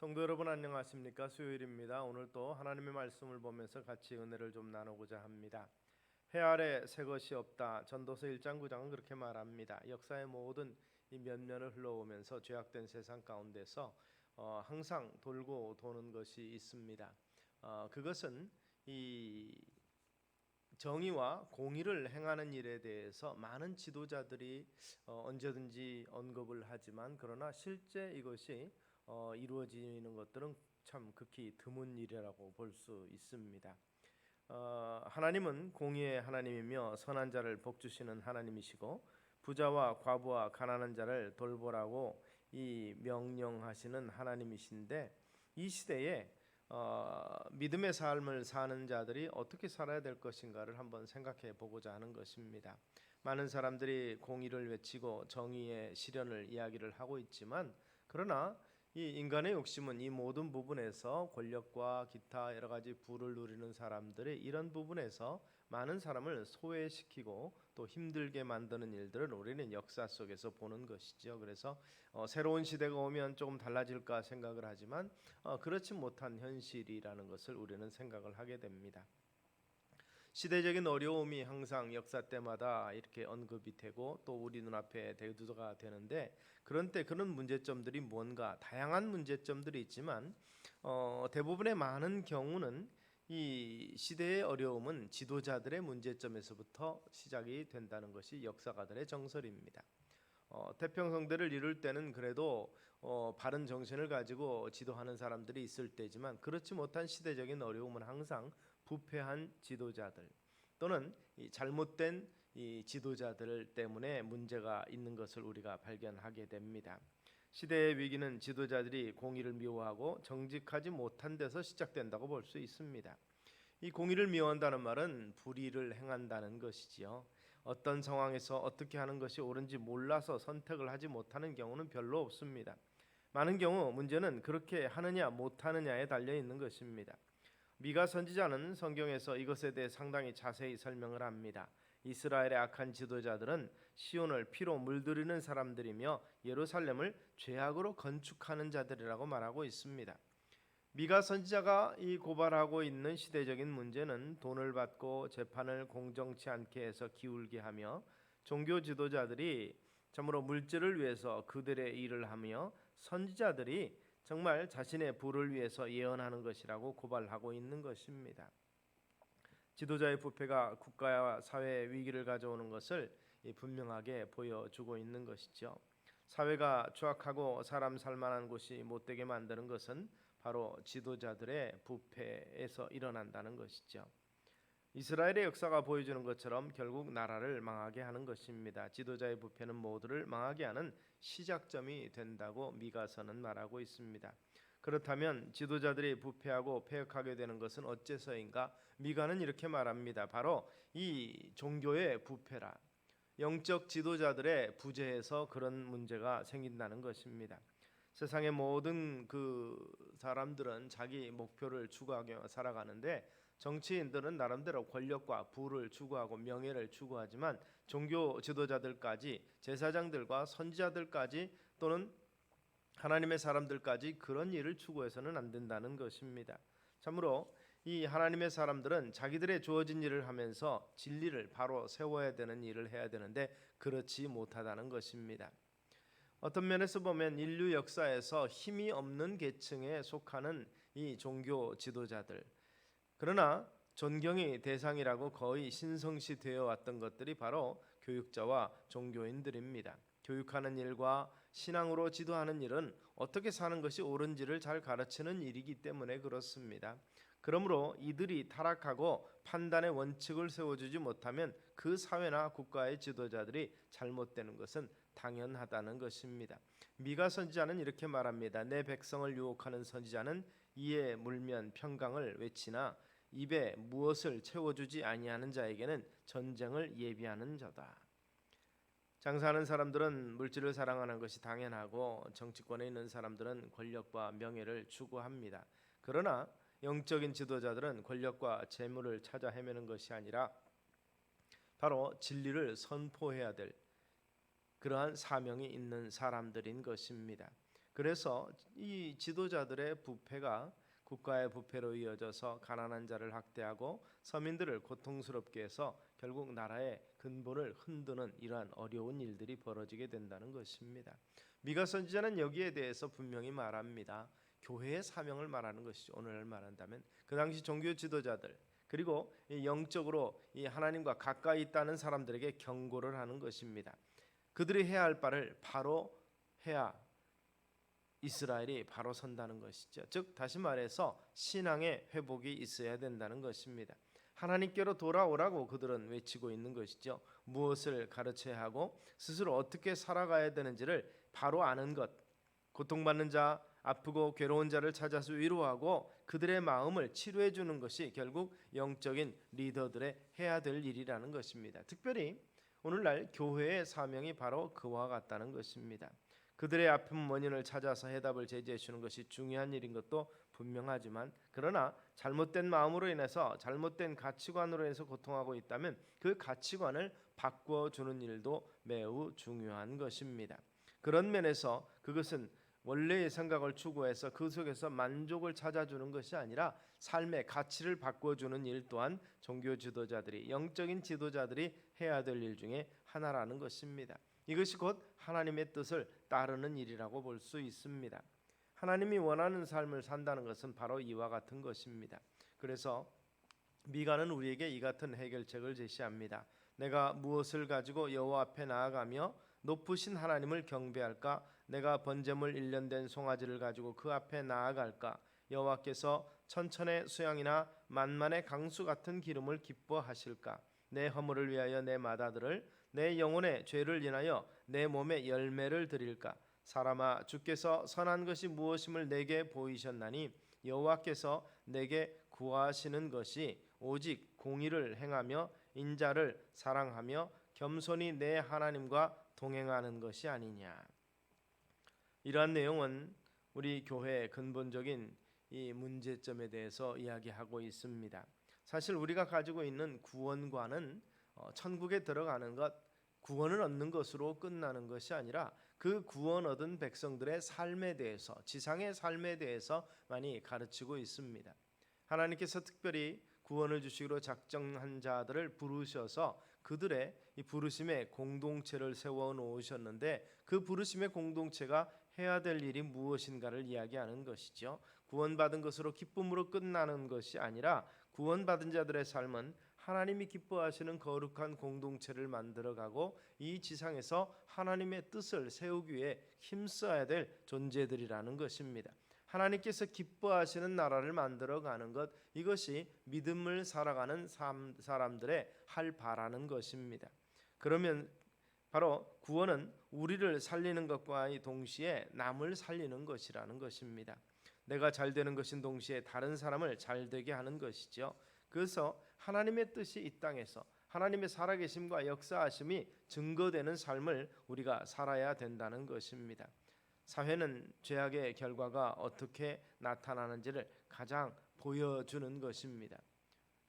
성도 여러분 안녕하십니까? 수요일입니다. 오늘 또 하나님의 말씀을 보면서 같이 은혜를 좀 나누고자 합니다. 해 아래 새 것이 없다. 전도서 1장 9장은 그렇게 말합니다. 역사의 모든 이 면면을 흘러오면서 죄악된 세상 가운데서 항상 돌고 도는 것이 있습니다. 그것은 이 정의와 공의를 행하는 일에 대해서 많은 지도자들이 언제든지 언급을 하지만 그러나 실제 이것이 이루어지는 것들은 참 극히 드문 일이라고 볼 수 있습니다. 하나님은 공의의 하나님이며 선한 자를 복주시는 하나님이시고 부자와 과부와 가난한 자를 돌보라고 이 명령하시는 하나님이신데 이 시대에 믿음의 삶을 사는 자들이 어떻게 살아야 될 것인가를 한번 생각해 보고자 하는 것입니다. 많은 사람들이 공의를 외치고 정의의 실현을 이야기를 하고 있지만 그러나 이 인간의 욕심은 이 모든 부분에서 권력과 기타 여러 가지 부를 누리는 사람들이 이런 부분에서 많은 사람을 소외시키고 또 힘들게 만드는 일들을 우리는 역사 속에서 보는 것이죠. 그래서 새로운 시대가 오면 조금 달라질까 생각을 하지만 그렇지 못한 현실이라는 것을 우리는 생각을 하게 됩니다. 시대적인 어려움이 항상 역사 때마다 이렇게 언급이 되고 또 우리 눈앞에 대두가 되는데 그런 때 그런 문제점들이 뭔가 다양한 문제점들이 있지만 대부분의 많은 경우는 이 시대의 어려움은 지도자들의 문제점에서부터 시작이 된다는 것이 역사가들의 정설입니다. 태평성대를 이룰 때는 그래도 바른 정신을 가지고 지도하는 사람들이 있을 때지만 그렇지 못한 시대적인 어려움은 항상 부패한 지도자들 또는 이 잘못된 이 지도자들 때문에 문제가 있는 것을 우리가 발견하게 됩니다. 시대의 위기는 지도자들이 공의를 미워하고 정직하지 못한 데서 시작된다고 볼 수 있습니다. 이 공의를 미워한다는 말은 불의를 행한다는 것이지요. 어떤 상황에서 어떻게 하는 것이 옳은지 몰라서 선택을 하지 못하는 경우는 별로 없습니다. 많은 경우 문제는 그렇게 하느냐 못하느냐에 달려 있는 것입니다. 미가 선지자는 성경에서 이것에 대해 상당히 자세히 설명을 합니다. 이스라엘의 악한 지도자들은 시온을 피로 물들이는 사람들이며 예루살렘을 죄악으로 건축하는 자들이라고 말하고 있습니다. 미가 선지자가 이 고발하고 있는 시대적인 문제는 돈을 받고 재판을 공정치 않게 해서 기울게 하며 종교 지도자들이 참으로 물질을 위해서 그들의 일을 하며 선지자들이 정말 자신의 부를 위해서 예언하는 것이라고 고발하고 있는 것입니다. 지도자의 부패가 국가와 사회의 위기를 가져오는 것을 분명하게 보여주고 있는 것이죠. 사회가 추악하고 사람 살만한 곳이 못되게 만드는 것은 바로 지도자들의 부패에서 일어난다는 것이죠. 이스라엘의 역사가 보여주는 것처럼 결국 나라를 망하게 하는 것입니다. 지도자의 부패는 모두를 망하게 하는 시작점이 된다고 미가서는 말하고 있습니다. 그렇다면 지도자들이 부패하고 패역하게 되는 것은 어째서인가? 미가는 이렇게 말합니다. 바로 이 종교의 부패라. 영적 지도자들의 부재에서 그런 문제가 생긴다는 것입니다. 세상의 모든 그 사람들은 자기 목표를 추구하며 살아가는데 정치인들은 나름대로 권력과 부를 추구하고 명예를 추구하지만 종교 지도자들까지 제사장들과 선지자들까지 또는 하나님의 사람들까지 그런 일을 추구해서는 안 된다는 것입니다. 참으로 이 하나님의 사람들은 자기들의 주어진 일을 하면서 진리를 바로 세워야 되는 일을 해야 되는데 그렇지 못하다는 것입니다. 어떤 면에서 보면 인류 역사에서 힘이 없는 계층에 속하는 이 종교 지도자들, 그러나 존경의 대상이라고 거의 신성시 되어 왔던 것들이 바로 교육자와 종교인들입니다. 교육하는 일과 신앙으로 지도하는 일은 어떻게 사는 것이 옳은지를 잘 가르치는 일이기 때문에 그렇습니다. 그러므로 이들이 타락하고 판단의 원칙을 세워주지 못하면 그 사회나 국가의 지도자들이 잘못되는 것은 당연하다는 것입니다. 미가 선지자는 이렇게 말합니다. 내 백성을 유혹하는 선지자는 이에 물면 평강을 외치나 입에 무엇을 채워주지 아니하는 자에게는 전쟁을 예비하는 자다. 장사하는 사람들은 물질을 사랑하는 것이 당연하고 정치권에 있는 사람들은 권력과 명예를 추구합니다. 그러나 영적인 지도자들은 권력과 재물을 찾아 헤매는 것이 아니라 바로 진리를 선포해야 될 그러한 사명이 있는 사람들인 것입니다. 그래서 이 지도자들의 부패가 국가의 부패로 이어져서 가난한 자를 학대하고 서민들을 고통스럽게 해서 결국 나라의 근본을 흔드는 이러한 어려운 일들이 벌어지게 된다는 것입니다. 미가 선지자는 여기에 대해서 분명히 말합니다. 교회의 사명을 말하는 것이죠. 오늘 말한다면 그 당시 종교 지도자들 그리고 영적으로 이 하나님과 가까이 있다는 사람들에게 경고를 하는 것입니다. 그들이 해야 할 바를 바로 해야 이스라엘이 바로 선다는 것이죠. 즉 다시 말해서 신앙의 회복이 있어야 된다는 것입니다. 하나님께로 돌아오라고 그들은 외치고 있는 것이죠. 무엇을 가르쳐야 하고 스스로 어떻게 살아가야 되는지를 바로 아는 것, 고통받는 자, 아프고 괴로운 자를 찾아서 위로하고 그들의 마음을 치료해 주는 것이 결국 영적인 리더들의 해야 될 일이라는 것입니다. 특별히 오늘날 교회의 사명이 바로 그와 같다는 것입니다. 그들의 아픈 원인을 찾아서 해답을 제시해 주는 것이 중요한 일인 것도 분명하지만 그러나 잘못된 마음으로 인해서 잘못된 가치관으로 인해서 고통하고 있다면 그 가치관을 바꾸어 주는 일도 매우 중요한 것입니다. 그런 면에서 그것은 원래의 생각을 추구해서 그 속에서 만족을 찾아주는 것이 아니라 삶의 가치를 바꿔주는 일 또한 종교 지도자들이 영적인 지도자들이 해야 될 일 중에 하나라는 것입니다. 이것이 곧 하나님의 뜻을 따르는 일이라고 볼 수 있습니다. 하나님이 원하는 삶을 산다는 것은 바로 이와 같은 것입니다. 그래서 미가는 우리에게 이 같은 해결책을 제시합니다. 내가 무엇을 가지고 여호와 앞에 나아가며 높으신 하나님을 경배할까? 내가 번제물 1년 된 송아지를 가지고 그 앞에 나아갈까? 여호와께서 천천의 수양이나 만만의 강수 같은 기름을 기뻐하실까? 내 허물을 위하여 내 맏아들을 내 영혼의 죄를 인하여 내 몸에 열매를 드릴까? 사람아, 주께서 선한 것이 무엇임을 내게 보이셨나니 여호와께서 내게 구하시는 것이 오직 공의를 행하며 인자를 사랑하며 겸손히 내 하나님과 동행하는 것이 아니냐. 이러한 내용은 우리 교회의 근본적인 이 문제점에 대해서 이야기하고 있습니다. 사실 우리가 가지고 있는 구원관은 천국에 들어가는 것, 구원을 얻는 것으로 끝나는 것이 아니라 그 구원 얻은 백성들의 삶에 대해서, 지상의 삶에 대해서 많이 가르치고 있습니다. 하나님께서 특별히 구원을 주시기로 작정한 자들을 부르셔서 그들의 이 부르심의 공동체를 세워 놓으셨는데 그 부르심의 공동체가 해야 될 일이 무엇인가를 이야기하는 것이죠. 구원받은 것으로 기쁨으로 끝나는 것이 아니라 구원받은 자들의 삶은 하나님이 기뻐하시는 거룩한 공동체를 만들어가고 이 지상에서 하나님의 뜻을 세우기 위해 힘써야 될 존재들이라는 것입니다. 하나님께서 기뻐하시는 나라를 만들어가는 것, 이것이 믿음을 살아가는 사람들의 할 바라는 것입니다. 그러면 바로 구원은 우리를 살리는 것과 동시에 남을 살리는 것이라는 것입니다. 내가 잘 되는 것인 동시에 다른 사람을 잘 되게 하는 것이죠. 그래서 하나님의 뜻이 이 땅에서 하나님의 살아계심과 역사하심이 증거되는 삶을 우리가 살아야 된다는 것입니다. 사회는 죄악의 결과가 어떻게 나타나는지를 가장 보여주는 것입니다.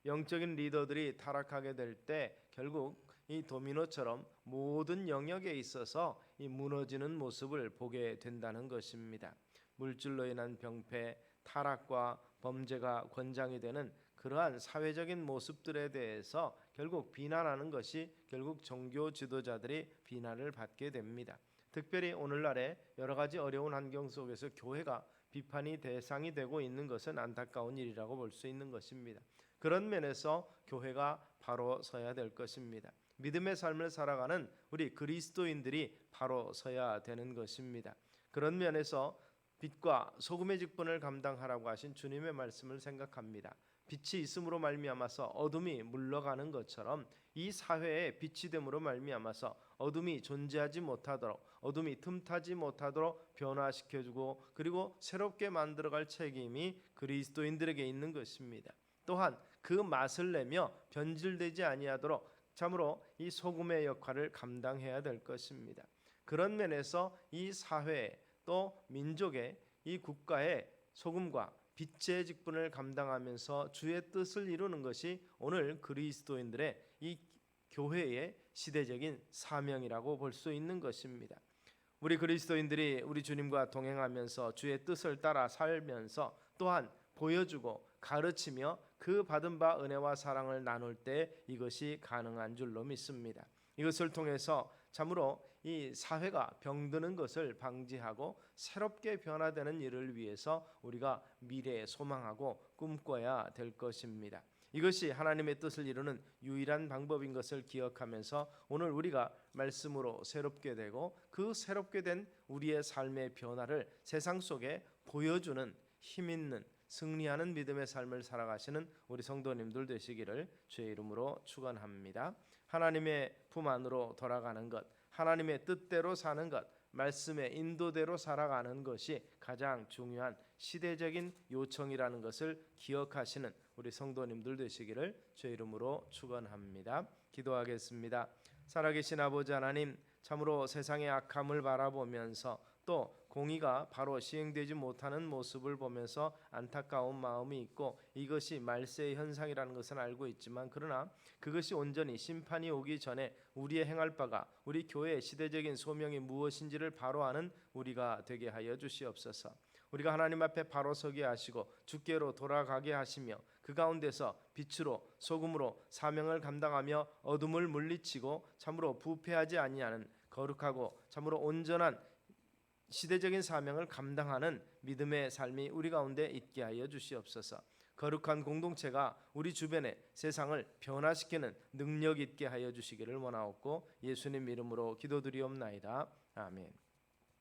영적인 리더들이 타락하게 될 때 결국 이 도미노처럼 모든 영역에 있어서 이 무너지는 모습을 보게 된다는 것입니다. 물질로 인한 병폐, 타락과 범죄가 권장이 되는 그러한 사회적인 모습들에 대해서 결국 비난하는 것이 결국 종교 지도자들이 비난을 받게 됩니다. 특별히 오늘날의 여러 가지 어려운 환경 속에서 교회가 비판이 대상이 되고 있는 것은 안타까운 일이라고 볼 수 있는 것입니다. 그런 면에서 교회가 바로 서야 될 것입니다. 믿음의 삶을 살아가는 우리 그리스도인들이 바로 서야 되는 것입니다. 그런 면에서 빛과 소금의 직분을 감당하라고 하신 주님의 말씀을 생각합니다. 빛이 있음으로 말미암아서 어둠이 물러가는 것처럼 이 사회에 빛이 됨으로 말미암아서 어둠이 존재하지 못하도록, 어둠이 틈타지 못하도록 변화시켜주고 그리고 새롭게 만들어갈 책임이 그리스도인들에게 있는 것입니다. 또한 그 맛을 내며 변질되지 아니하도록 참으로 이 소금의 역할을 감당해야 될 것입니다. 그런 면에서 이 사회 또 민족의 이 국가의 소금과 빛의 직분을 감당하면서 주의 뜻을 이루는 것이 오늘 그리스도인들의 이 교회의 시대적인 사명이라고 볼 수 있는 것입니다. 우리 그리스도인들이 우리 주님과 동행하면서 주의 뜻을 따라 살면서 또한 보여주고 가르치며 그 받은 바 은혜와 사랑을 나눌 때 이것이 가능한 줄로 믿습니다. 이것을 통해서 참으로 이 사회가 병드는 것을 방지하고 새롭게 변화되는 일을 위해서 우리가 미래에 소망하고 꿈꿔야 될 것입니다. 이것이 하나님의 뜻을 이루는 유일한 방법인 것을 기억하면서 오늘 우리가 말씀으로 새롭게 되고 그 새롭게 된 우리의 삶의 변화를 세상 속에 보여주는 힘 있는 승리하는 믿음의 삶을 살아가시는 우리 성도님들 되시기를 주의 이름으로 축원합니다. 하나님의 품 안으로 돌아가는 것, 하나님의 뜻대로 사는 것, 말씀의 인도대로 살아가는 것이 가장 중요한 시대적인 요청이라는 것을 기억하시는 우리 성도님들 되시기를 주의 이름으로 축원합니다. 기도하겠습니다. 살아계신 아버지 하나님, 참으로 세상의 악함을 바라보면서 또 공의가 바로 시행되지 못하는 모습을 보면서 안타까운 마음이 있고 이것이 말세의 현상이라는 것은 알고 있지만 그러나 그것이 온전히 심판이 오기 전에 우리의 행할 바가 우리 교회의 시대적인 소명이 무엇인지를 바로 아는 우리가 되게 하여 주시옵소서. 우리가 하나님 앞에 바로 서게 하시고 주께로 돌아가게 하시며 그 가운데서 빛으로 소금으로 사명을 감당하며 어둠을 물리치고 참으로 부패하지 아니하는 거룩하고 참으로 온전한 시대적인 사명을 감당하는 믿음의 삶이 우리 가운데 있게 하여 주시옵소서. 거룩한 공동체가 우리 주변의 세상을 변화시키는 능력 있게 하여 주시기를 원하옵고 예수님 이름으로 기도드리옵나이다. 아멘.